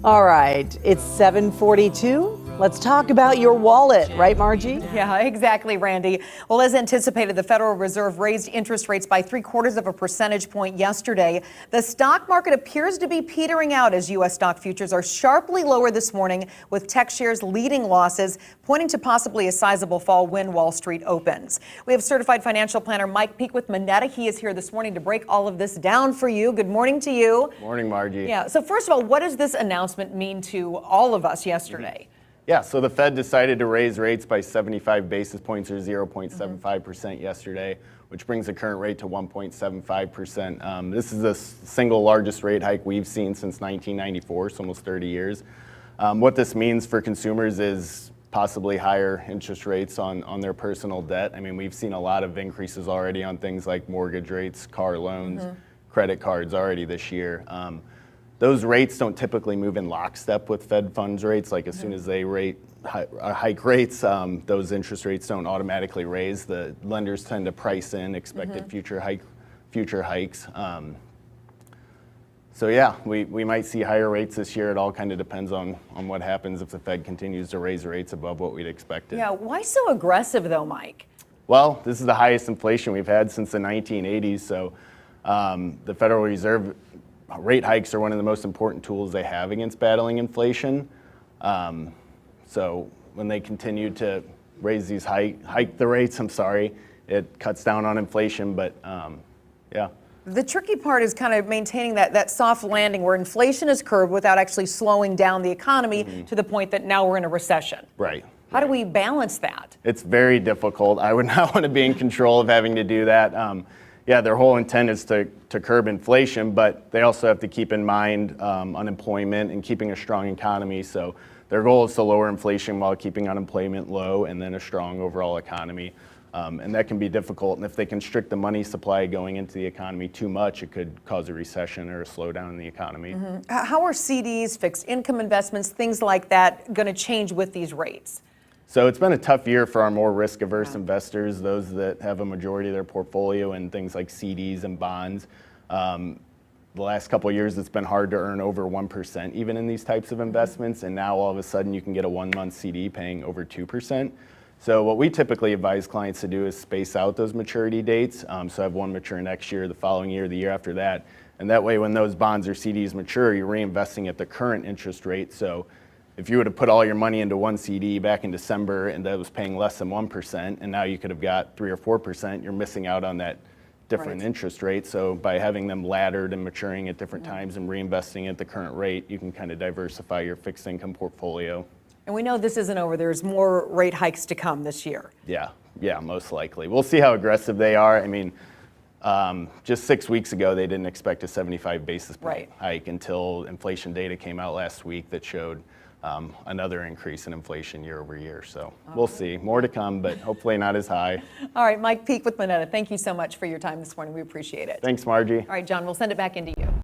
All right, it's 7:42. Let's talk about your wallet, right, Margie? Yeah, exactly, Randy. Well, as anticipated, the Federal Reserve raised interest rates by 0.75 of a percentage point yesterday. The stock market appears to be petering out as U.S. stock futures are sharply lower this morning, with tech shares leading losses, pointing to possibly a sizable fall when Wall Street opens. We have certified financial planner Mike Peek with Moneta. He is here this morning to break all of this down for you. Good morning to you. Morning, Margie. Yeah, so first of all, what does this announcement mean to all of us yesterday? Yeah, so the Fed decided to raise rates by 75 basis points or 0.75% yesterday, which brings the current rate to 1.75%. This is the single largest rate hike we've seen since 1994, so almost 30 years. What this means for consumers is possibly higher interest rates on their personal debt. I mean, we've seen a lot of increases already on things like mortgage rates, car loans, credit cards already this year. Those rates don't typically move in lockstep with Fed funds rates. Like as soon as they hike rates, those interest rates don't automatically raise. The lenders tend to price in expected future hikes. So yeah, we might see higher rates this year. It all kind of depends on what happens if the Fed continues to raise rates above what we'd expected. Yeah, why so aggressive though, Mike? Well, this is the highest inflation we've had since the 1980s. So the Federal Reserve rate hikes are one of the most important tools they have against battling inflation. So when they continue to raise these hike the rates, it cuts down on inflation, but yeah. The tricky part is kind of maintaining that soft landing where inflation is curbed without actually slowing down the economy to the point that now we're in a recession. Right. How do we balance that? It's very difficult. I would not want to be in control of having to do that. Yeah, their whole intent is to curb inflation, but they also have to keep in mind unemployment and keeping a strong economy. So their goal is to lower inflation while keeping unemployment low and then a strong overall economy. And that can be difficult. And if they constrict the money supply going into the economy too much, it could cause a recession or a slowdown in the economy. How are CDs, fixed income investments, things like that going to change with these rates? So it's been a tough year for our more risk-averse investors, those that have a majority of their portfolio in things like CDs and bonds. The last couple of years, it's been hard to earn over 1% even in these types of investments, and now all of a sudden you can get a 1-month CD paying over 2%. So what we typically advise clients to do is space out those maturity dates. So have one mature next year, the following year, the year after that. And that way when those bonds or CDs mature, you're reinvesting at the current interest rate. So if you would have put all your money into one CD back in December and that was paying less than 1%, and now you could have got 3 or 4%, you're missing out on that different interest rate. So by having them laddered and maturing at different times and reinvesting at the current rate, you can kind of diversify your fixed income portfolio. And we know this isn't over. There's more rate hikes to come this year. Yeah, most likely. We'll see how aggressive they are. I mean, just 6 weeks ago, they didn't expect a 75 basis point hike until inflation data came out last week that showed another increase in inflation year over year. So we'll see. More to come, but hopefully not as high. All right, Mike Peek with Moneta. Thank you so much for your time this morning. We appreciate it. Thanks, Margie. All right, John, we'll send it back into you.